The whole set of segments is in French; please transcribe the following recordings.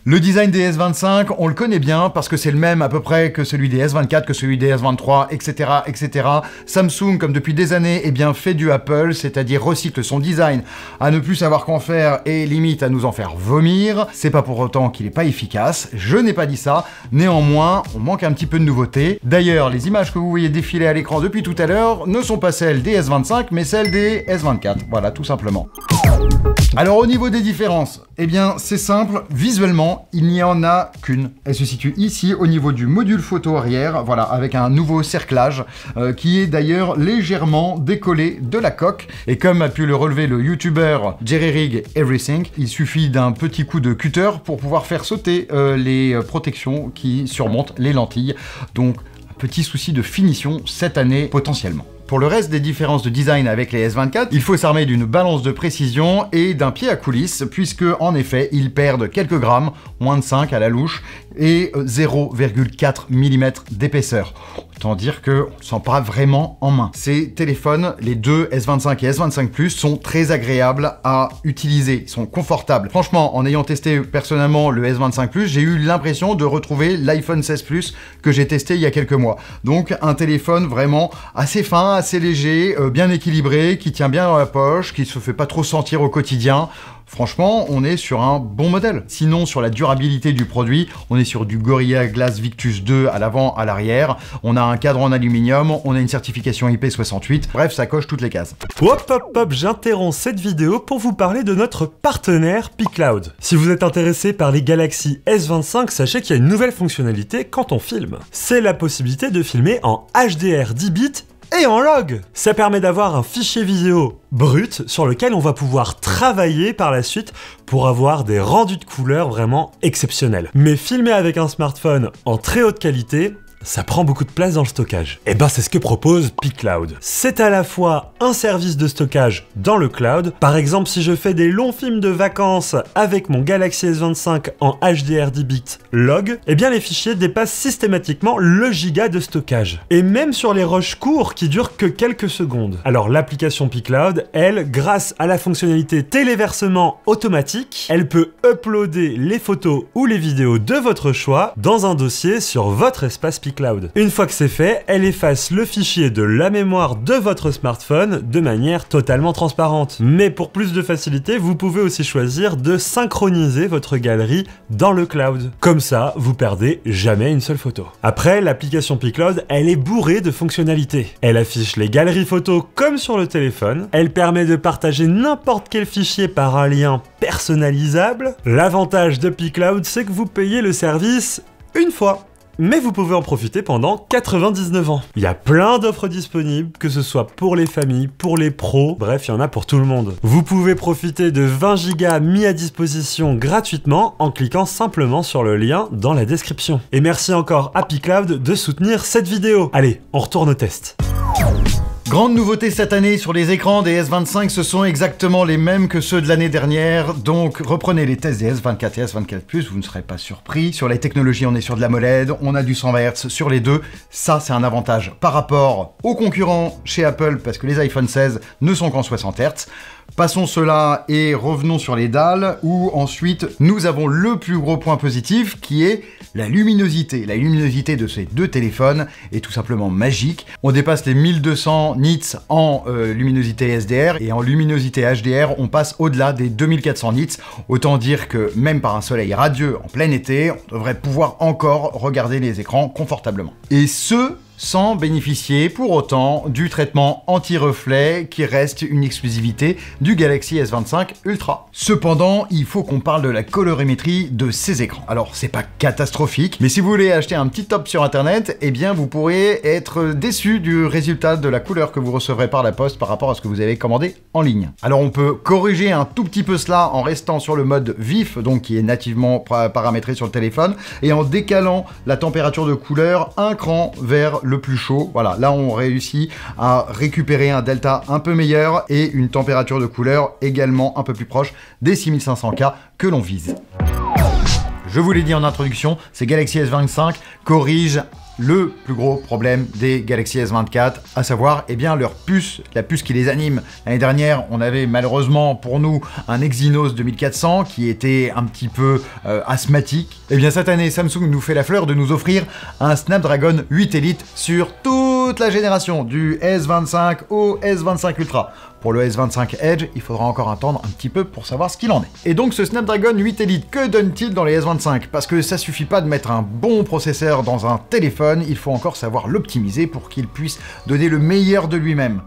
Le design des S25, on le connaît bien parce que c'est le même à peu près que celui des S24, que celui des S23, etc., etc. Samsung, comme depuis des années, eh bien, fait du Apple, c'est-à-dire recycle son design à ne plus savoir qu'en faire et limite à nous en faire vomir. C'est pas pour autant qu'il est pas efficace, je n'ai pas dit ça. Néanmoins, on manque un petit peu de nouveauté. D'ailleurs, les images que vous voyez défiler à l'écran depuis tout à l'heure ne sont pas celles des S25, mais celles des S24. Voilà, tout simplement. Alors au niveau des différences, eh bien c'est simple, visuellement il n'y en a qu'une. Elle se situe ici au niveau du module photo arrière, voilà, avec un nouveau cerclage qui est d'ailleurs légèrement décollé de la coque. Et comme a pu le relever le youtubeur Jerry Rig Everything, il suffit d'un petit coup de cutter pour pouvoir faire sauter les protections qui surmontent les lentilles. Donc un petit souci de finition cette année potentiellement. Pour le reste des différences de design avec les S24, il faut s'armer d'une balance de précision et d'un pied à coulisse, puisque en effet, ils perdent quelques grammes, moins de 5 à la louche, et 0,4 mm d'épaisseur. Autant dire qu'on ne sent pas vraiment en main. Ces téléphones, les deux S25 et S25 Plus, sont très agréables à utiliser, ils sont confortables. Franchement, en ayant testé personnellement le S25 Plus, j'ai eu l'impression de retrouver l'iPhone 16 Plus que j'ai testé il y a quelques mois. Donc un téléphone vraiment assez fin, assez léger, bien équilibré, qui tient bien dans la poche, qui se fait pas trop sentir au quotidien. Franchement, on est sur un bon modèle. Sinon, sur la durabilité du produit, on est sur du Gorilla Glass Victus 2 à l'avant, à l'arrière. On a un cadre en aluminium, on a une certification IP68. Bref, ça coche toutes les cases. Hop hop hop, j'interromps cette vidéo pour vous parler de notre partenaire P-Cloud. Si vous êtes intéressé par les Galaxy S25, sachez qu'il y a une nouvelle fonctionnalité quand on filme. C'est la possibilité de filmer en HDR 10 bits et en log. Ça permet d'avoir un fichier vidéo brut sur lequel on va pouvoir travailler par la suite pour avoir des rendus de couleurs vraiment exceptionnels. Mais filmer avec un smartphone en très haute qualité, ça prend beaucoup de place dans le stockage. Et ben c'est ce que propose P-Cloud. C'est à la fois un service de stockage dans le cloud. Par exemple, si je fais des longs films de vacances avec mon Galaxy S25 en HDR 10 bits log, eh bien les fichiers dépassent systématiquement le giga de stockage. Et même sur les rushs courts qui durent que quelques secondes. Alors l'application P-Cloud, elle, grâce à la fonctionnalité téléversement automatique, elle peut uploader les photos ou les vidéos de votre choix dans un dossier sur votre espace P-Cloud. Une fois que c'est fait, elle efface le fichier de la mémoire de votre smartphone de manière totalement transparente. Mais pour plus de facilité, vous pouvez aussi choisir de synchroniser votre galerie dans le cloud. Comme ça, vous perdez jamais une seule photo. Après, l'application P-Cloud, elle est bourrée de fonctionnalités. Elle affiche les galeries photos comme sur le téléphone. Elle permet de partager n'importe quel fichier par un lien personnalisable. L'avantage de P-Cloud, c'est que vous payez le service une fois. Mais vous pouvez en profiter pendant 99 ans. Il y a plein d'offres disponibles, que ce soit pour les familles, pour les pros, bref, il y en a pour tout le monde. Vous pouvez profiter de 20 Go mis à disposition gratuitement en cliquant simplement sur le lien dans la description. Et merci encore à P-Cloud de soutenir cette vidéo. Allez, on retourne au test. Grande nouveauté cette année sur les écrans des S25, ce sont exactement les mêmes que ceux de l'année dernière, donc reprenez les tests des S24 et S24+, vous ne serez pas surpris. Sur les technologies, on est sur de l'AMOLED, on a du 120 Hz sur les deux, ça c'est un avantage par rapport aux concurrents chez Apple, parce que les iPhone 16 ne sont qu'en 60 Hz. Passons cela et revenons sur les dalles, où ensuite nous avons le plus gros point positif qui est la luminosité. La luminosité de ces deux téléphones est tout simplement magique. On dépasse les 1200 nits en luminosité SDR et en luminosité HDR, on passe au-delà des 2400 nits. Autant dire que même par un soleil radieux en plein été, on devrait pouvoir encore regarder les écrans confortablement. Et ce, sans bénéficier pour autant du traitement anti-reflet qui reste une exclusivité du Galaxy S25 Ultra. Cependant, il faut qu'on parle de la colorimétrie de ces écrans. Alors, c'est pas catastrophique, mais si vous voulez acheter un petit top sur internet, eh bien vous pourrez être déçu du résultat de la couleur que vous recevrez par la poste par rapport à ce que vous avez commandé en ligne. Alors on peut corriger un tout petit peu cela en restant sur le mode vif, donc qui est nativement paramétré sur le téléphone, et en décalant la température de couleur un cran vers le plus chaud. Voilà, là on réussit à récupérer un delta un peu meilleur et une température de couleur également un peu plus proche des 6500K que l'on vise. Je vous l'ai dit en introduction, ces Galaxy S25 corrigent le plus gros problème des Galaxy S24, à savoir eh bien leur puce, la puce qui les anime. L'année dernière, on avait malheureusement pour nous un Exynos 2400 qui était un petit peu asthmatique. Et bien cette année, Samsung nous fait la fleur de nous offrir un Snapdragon 8 Elite sur toute la génération, du S25 au S25 Ultra. Pour le S25 Edge, il faudra encore attendre un petit peu pour savoir ce qu'il en est. Et donc ce Snapdragon 8 Elite, que donne-t-il dans les S25? Parce que ça suffit pas de mettre un bon processeur dans un téléphone, il faut encore savoir l'optimiser pour qu'il puisse donner le meilleur de lui-même.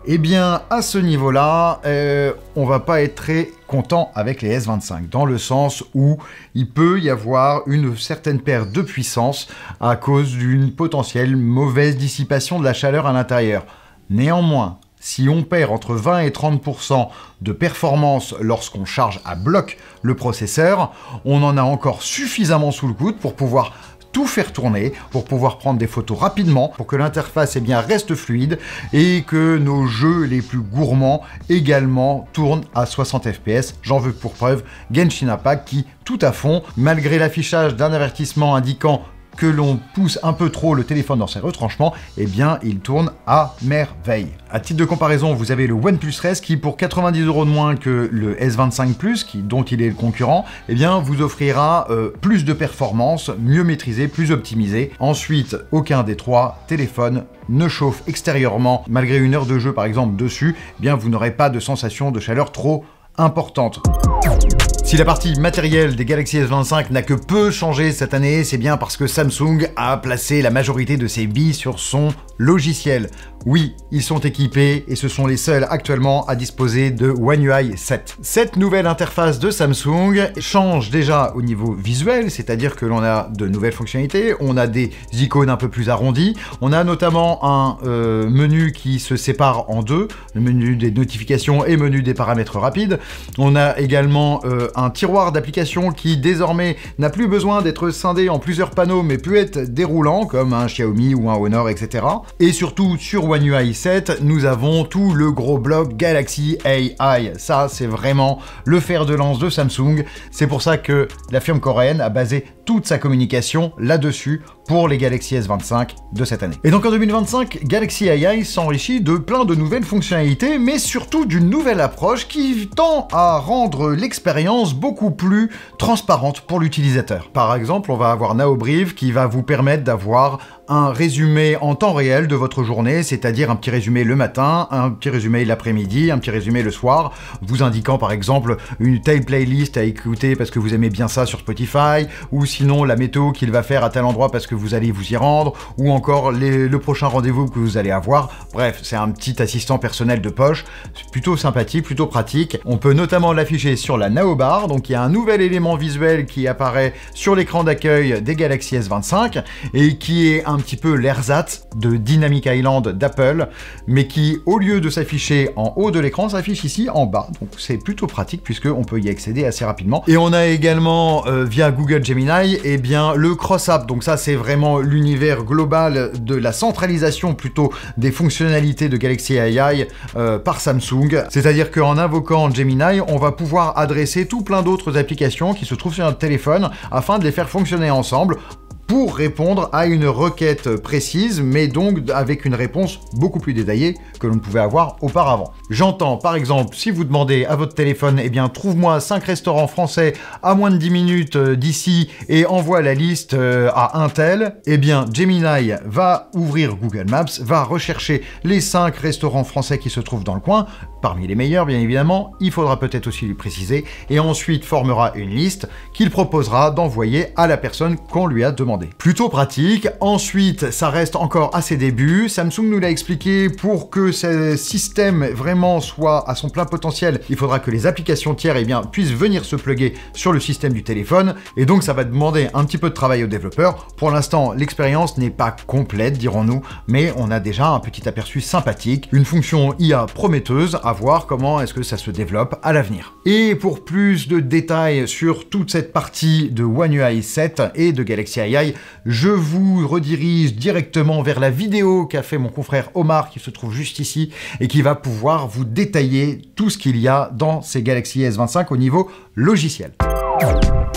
Eh bien, à ce niveau-là, on va pas être très content avec les S25, dans le sens où il peut y avoir une certaine perte de puissance à cause d'une potentielle mauvaise dissipation de la chaleur à l'intérieur. Néanmoins, si on perd entre 20 et 30% de performance lorsqu'on charge à bloc le processeur, on en a encore suffisamment sous le coude pour pouvoir tout faire tourner, pour pouvoir prendre des photos rapidement, pour que l'interface eh bien, reste fluide et que nos jeux les plus gourmands également tournent à 60 fps. J'en veux pour preuve Genshin Impact qui, tout à fond, malgré l'affichage d'un avertissement indiquant que l'on pousse un peu trop le téléphone dans ses retranchements, eh bien, il tourne à merveille. À titre de comparaison, vous avez le OnePlus 13 qui, pour 90 € de moins que le S25 Plus, dont il est le concurrent, eh bien, vous offrira plus de performance, mieux maîtrisé, plus optimisé. Ensuite, aucun des trois téléphones ne chauffe extérieurement, malgré une heure de jeu par exemple dessus, eh bien, vous n'aurez pas de sensation de chaleur trop importante. Si la partie matérielle des Galaxy S25 n'a que peu changé cette année, c'est bien parce que Samsung a placé la majorité de ses billes sur son logiciel. Oui, ils sont équipés et ce sont les seuls actuellement à disposer de One UI 7. Cette nouvelle interface de Samsung change déjà au niveau visuel, c'est-à-dire que l'on a de nouvelles fonctionnalités, on a des icônes un peu plus arrondies, on a notamment un menu qui se sépare en deux, le menu des notifications et menu des paramètres rapides. On a également un tiroir d'applications qui désormais n'a plus besoin d'être scindé en plusieurs panneaux mais peut être déroulant comme un Xiaomi ou un Honor, etc. Et surtout sur One UI 7, nous avons tout le gros bloc Galaxy AI. Ça, c'est vraiment le fer de lance de Samsung. C'est pour ça que la firme coréenne a basé toute sa communication là-dessus pour les Galaxy S25 de cette année. Et donc en 2025, Galaxy AI s'enrichit de plein de nouvelles fonctionnalités, mais surtout d'une nouvelle approche qui tend à rendre l'expérience beaucoup plus transparente pour l'utilisateur. Par exemple, on va avoir NaoBrief qui va vous permettre d'avoir un résumé en temps réel de votre journée, c'est-à-dire un petit résumé le matin, un petit résumé l'après-midi, un petit résumé le soir, vous indiquant par exemple une telle playlist à écouter parce que vous aimez bien ça sur Spotify, ou sinon la météo qu'il va faire à tel endroit parce que vous allez vous y rendre, ou encore le prochain rendez-vous que vous allez avoir. Bref, c'est un petit assistant personnel de poche, c'est plutôt sympathique, plutôt pratique. On peut notamment l'afficher sur la Nao Bar, donc il y a un nouvel élément visuel qui apparaît sur l'écran d'accueil des Galaxy S25 et qui est un petit peu l'ersatz de Dynamic Island d'Apple, mais qui, au lieu de s'afficher en haut de l'écran, s'affiche ici en bas. Donc c'est plutôt pratique puisqu'on peut y accéder assez rapidement. Et on a également, via Google Gemini, eh bien, le cross-app. Donc ça, c'est vraiment l'univers global de la centralisation plutôt des fonctionnalités de Galaxy AI par Samsung. C'est-à-dire qu'en invoquant Gemini, on va pouvoir adresser tout plein d'autres applications qui se trouvent sur notre téléphone afin de les faire fonctionner ensemble pour répondre à une requête précise, mais donc avec une réponse beaucoup plus détaillée que l'on pouvait avoir auparavant. J'entends, par exemple, si vous demandez à votre téléphone, eh bien, trouve-moi 5 restaurants français à moins de 10 minutes d'ici et envoie la liste à un tel, eh bien, Gemini va ouvrir Google Maps, va rechercher les 5 restaurants français qui se trouvent dans le coin, parmi les meilleurs, bien évidemment, il faudra peut-être aussi lui préciser, et ensuite formera une liste qu'il proposera d'envoyer à la personne qu'on lui a demandé. Plutôt pratique. Ensuite, ça reste encore à ses débuts. Samsung nous l'a expliqué, pour que ce système vraiment soit à son plein potentiel, il faudra que les applications tiers eh bien, puissent venir se plugger sur le système du téléphone, et donc ça va demander un petit peu de travail aux développeurs. Pour l'instant, l'expérience n'est pas complète, dirons-nous, mais on a déjà un petit aperçu sympathique, une fonction IA prometteuse, à voir comment est-ce que ça se développe à l'avenir. Et pour plus de détails sur toute cette partie de One UI 7 et de Galaxy AI, je vous redirige directement vers la vidéo qu'a fait mon confrère Omar, qui se trouve juste ici, et qui va pouvoir vous détailler tout ce qu'il y a dans ces Galaxy S25 au niveau logiciel.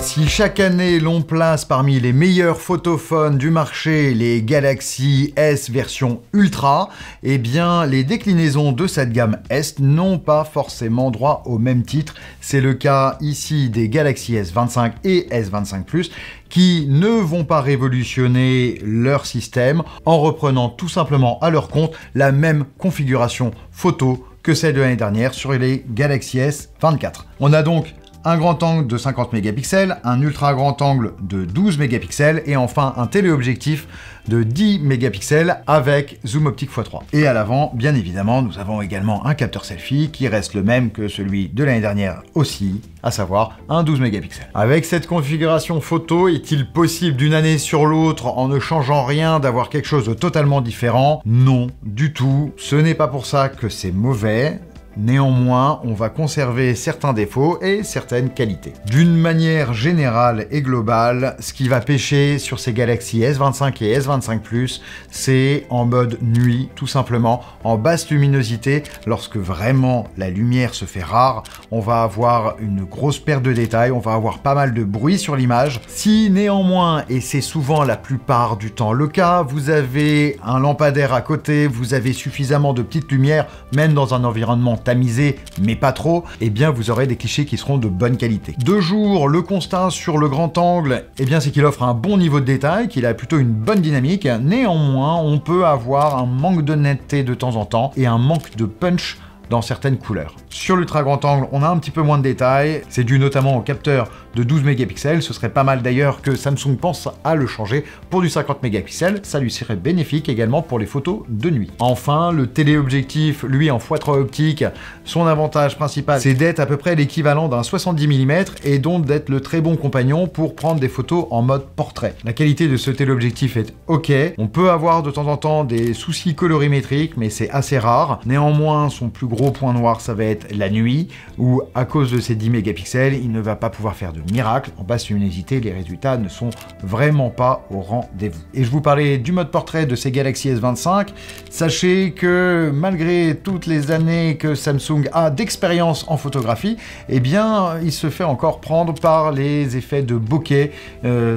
Si chaque année l'on place parmi les meilleurs photophones du marché les Galaxy S version Ultra, eh bien les déclinaisons de cette gamme S n'ont pas forcément droit au même titre. C'est le cas ici des Galaxy S25 et S25 Plus qui ne vont pas révolutionner leur système en reprenant tout simplement à leur compte la même configuration photo que celle de l'année dernière sur les Galaxy S24. On a donc un grand angle de 50 mégapixels, un ultra grand angle de 12 mégapixels et enfin un téléobjectif de 10 mégapixels avec zoom optique x3. Et à l'avant, bien évidemment, nous avons également un capteur selfie qui reste le même que celui de l'année dernière aussi, à savoir un 12 mégapixels. Avec cette configuration photo, est-il possible d'une année sur l'autre, en ne changeant rien, d'avoir quelque chose de totalement différent? Non, du tout. Ce n'est pas pour ça que c'est mauvais. Néanmoins, on va conserver certains défauts et certaines qualités. D'une manière générale et globale, ce qui va pêcher sur ces Galaxy S25 et S25 Plus, c'est en mode nuit, tout simplement, en basse luminosité. Lorsque vraiment la lumière se fait rare, on va avoir une grosse perte de détails, on va avoir pas mal de bruit sur l'image. Si néanmoins, et c'est souvent la plupart du temps le cas, vous avez un lampadaire à côté, vous avez suffisamment de petites lumières, même dans un environnement tamisé, mais pas trop, eh bien vous aurez des clichés qui seront de bonne qualité. De jour, le constat sur le grand angle, eh bien c'est qu'il offre un bon niveau de détail, qu'il a plutôt une bonne dynamique. Néanmoins, on peut avoir un manque de netteté de temps en temps et un manque de punch dans certaines couleurs. Sur l'ultra grand angle, on a un petit peu moins de détails, c'est dû notamment au capteur de 12 mégapixels, ce serait pas mal d'ailleurs que Samsung pense à le changer pour du 50 mégapixels, ça lui serait bénéfique également pour les photos de nuit. Enfin, le téléobjectif, lui en x3 optique, son avantage principal, c'est d'être à peu près l'équivalent d'un 70 mm et donc d'être le très bon compagnon pour prendre des photos en mode portrait. La qualité de ce téléobjectif est ok, on peut avoir de temps en temps des soucis colorimétriques, mais c'est assez rare. Néanmoins, son plus gros point noir, ça va être la nuit, où à cause de ces 10 mégapixels, il ne va pas pouvoir faire de miracle. En basse luminosité, les résultats ne sont vraiment pas au rendez-vous. Et je vous parlais du mode portrait de ces Galaxy S25. Sachez que malgré toutes les années que Samsung a d'expérience en photographie, eh bien, il se fait encore prendre par les effets de bokeh,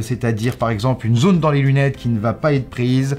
c'est-à-dire par exemple une zone dans les lunettes qui ne va pas être prise,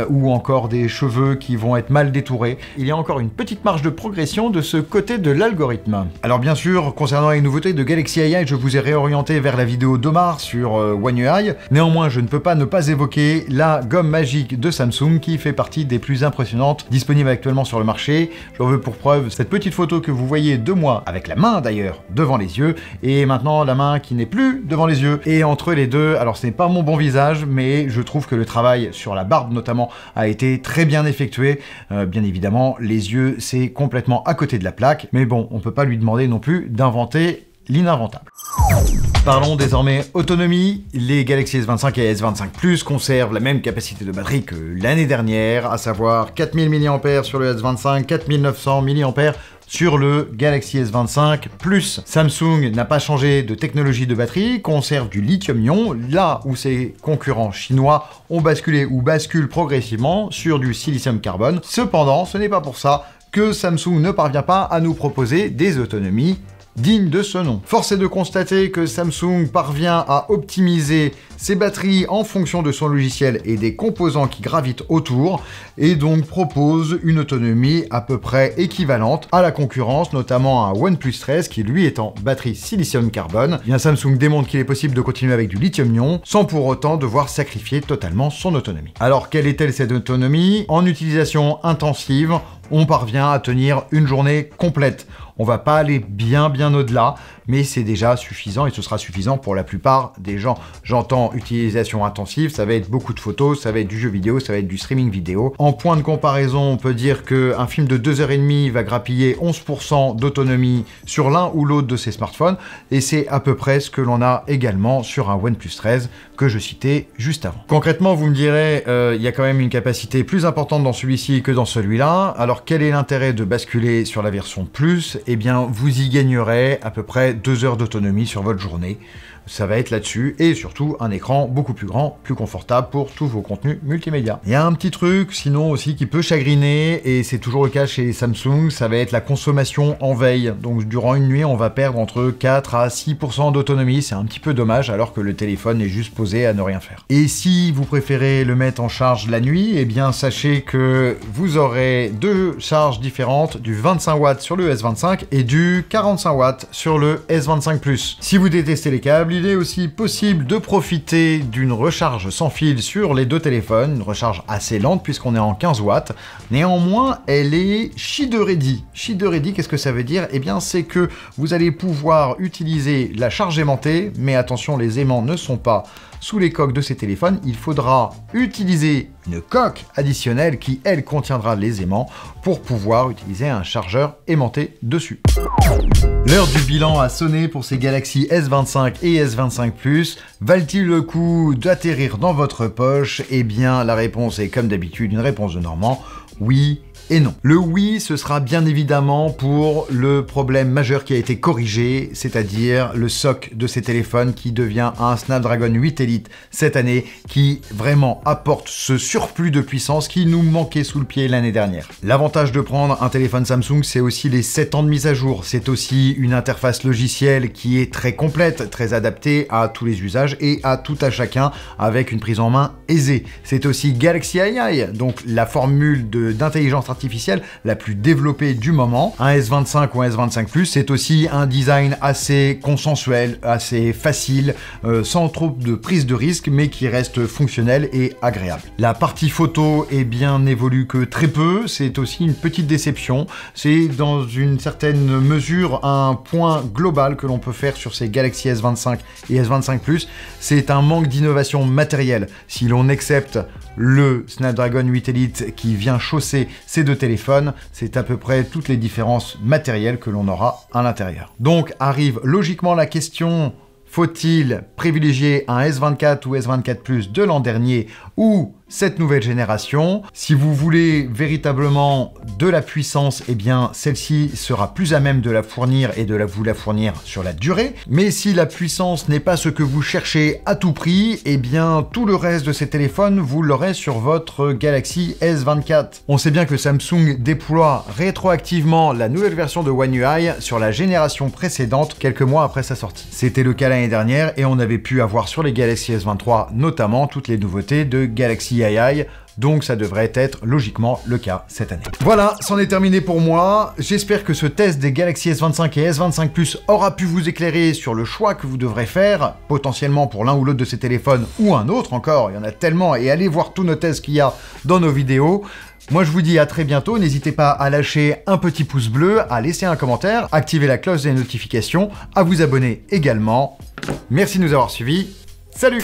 ou encore des cheveux qui vont être mal détourés. Il y a encore une petite marge de progression de ce côté de l'algorithme. Alors bien sûr, concernant les nouveautés de Galaxy AI, je vous ai réorienté vers la vidéo d'Omar sur One UI. Néanmoins, je ne peux pas ne pas évoquer la gomme magique de Samsung qui fait partie des plus impressionnantes disponibles actuellement sur le marché. J'en veux pour preuve cette petite photo que vous voyez de moi, avec la main d'ailleurs, devant les yeux, et maintenant la main qui n'est plus devant les yeux. Et entre les deux, alors ce n'est pas mon bon visage, mais je trouve que le travail sur la barbe notamment a été très bien effectué. Bien évidemment, les yeux, c'est complètement à côté de la plaque, mais bon, on peut pas lui demander non plus d'inventer l'ininventable. Parlons désormais autonomie. Les Galaxy S25 et S25 Plus conservent la même capacité de batterie que l'année dernière, à savoir 4000 mAh sur le S25, 4900 mAh sur le Galaxy S25 Plus. Samsung n'a pas changé de technologie de batterie, conserve du lithium-ion, là où ses concurrents chinois ont basculé ou basculent progressivement sur du silicium carbone. Cependant, ce n'est pas pour ça que Samsung ne parvient pas à nous proposer des autonomies dignes de ce nom. Force est de constater que Samsung parvient à optimiser ses batteries en fonction de son logiciel et des composants qui gravitent autour, et donc propose une autonomie à peu près équivalente à la concurrence, notamment à OnePlus 13 qui lui est en batterie silicium carbone. Bien, Samsung démontre qu'il est possible de continuer avec du lithium-ion sans pour autant devoir sacrifier totalement son autonomie. Alors quelle est-elle cette autonomie? En utilisation intensive, on parvient à tenir une journée complète. On va pas aller bien au-delà, mais c'est déjà suffisant et ce sera suffisant pour la plupart des gens. J'entends utilisation intensive, ça va être beaucoup de photos, ça va être du jeu vidéo, ça va être du streaming vidéo. En point de comparaison, on peut dire qu'un film de 2h30 va grappiller 11% d'autonomie sur l'un ou l'autre de ces smartphones, et c'est à peu près ce que l'on a également sur un OnePlus 13 que je citais juste avant. Concrètement, vous me direz, il y a quand même une capacité plus importante dans celui-ci que dans celui-là. Alors quel est l'intérêt de basculer sur la version Plus? Eh bien, vous y gagnerez à peu près 2 heures d'autonomie sur votre journée. ça va être là-dessus, et surtout un écran beaucoup plus grand, plus confortable pour tous vos contenus multimédia. Il y a un petit truc, sinon aussi, qui peut chagriner, et c'est toujours le cas chez Samsung, ça va être la consommation en veille. Donc durant une nuit, on va perdre entre 4 à 6% d'autonomie, c'est un petit peu dommage, alors que le téléphone est juste posé à ne rien faire. Et si vous préférez le mettre en charge la nuit, eh bien sachez que vous aurez deux charges différentes, du 25 watts sur le S25 et du 45 watts sur le S25 Plus. Si vous détestez les câbles, il est aussi possible de profiter d'une recharge sans fil sur les deux téléphones, une recharge assez lente puisqu'on est en 15 watts. Néanmoins, elle est Qi ready. Qi ready, qu'est-ce que ça veut dire? Eh bien, c'est que vous allez pouvoir utiliser la charge aimantée, mais attention, les aimants ne sont pas sous les coques de ces téléphones, il faudra utiliser une coque additionnelle qui, elle, contiendra les aimants pour pouvoir utiliser un chargeur aimanté dessus. L'heure du bilan a sonné pour ces Galaxy S25 et S25 Plus. Valent-ils le coup d'atterrir dans votre poche? Eh bien, la réponse est comme d'habitude une réponse de Normand. Oui et non. Le oui, ce sera bien évidemment pour le problème majeur qui a été corrigé, c'est-à-dire le SoC de ces téléphones qui devient un Snapdragon 8 Elite cette année, qui vraiment apporte ce surplus de puissance qui nous manquait sous le pied l'année dernière. L'avantage de prendre un téléphone Samsung, c'est aussi les 7 ans de mise à jour, c'est aussi une interface logicielle qui est très complète, très adaptée à tous les usages et à tout à chacun, avec une prise en main aisée. C'est aussi Galaxy AI, donc la formule d'intelligence artificielle la plus développée du moment. Un S25 ou un S25 Plus, c'est aussi un design assez consensuel, assez facile, sans trop de prise de risque, mais qui reste fonctionnel et agréable. La partie photo, eh bien, n'évolue que très peu, c'est aussi une petite déception. C'est dans une certaine mesure un point global que l'on peut faire sur ces Galaxy S25 et S25 Plus, c'est un manque d'innovation matérielle. Si l'on accepte le Snapdragon 8 Elite qui vient chausser ces deux téléphones, c'est à peu près toutes les différences matérielles que l'on aura à l'intérieur. Donc arrive logiquement la question, faut-il privilégier un S24 ou S24 Plus de l'an dernier ou cette nouvelle génération? Si vous voulez véritablement de la puissance, eh bien celle-ci sera plus à même de la fournir et de vous la fournir sur la durée. Mais si la puissance n'est pas ce que vous cherchez à tout prix, eh bien tout le reste de ces téléphones, vous l'aurez sur votre Galaxy S24. On sait bien que Samsung déploie rétroactivement la nouvelle version de One UI sur la génération précédente quelques mois après sa sortie. C'était le cas l'année dernière et on avait pu avoir sur les Galaxy S23 notamment toutes les nouveautés de Galaxy AI, donc ça devrait être logiquement le cas cette année. Voilà, c'en est terminé pour moi. J'espère que ce test des Galaxy S25 et S25 Plus aura pu vous éclairer sur le choix que vous devrez faire, potentiellement pour l'un ou l'autre de ces téléphones, ou un autre encore, il y en a tellement, et allez voir tous nos tests qu'il y a dans nos vidéos. Moi je vous dis à très bientôt, n'hésitez pas à lâcher un petit pouce bleu, à laisser un commentaire, activer la cloche des notifications, à vous abonner également. Merci de nous avoir suivis, salut!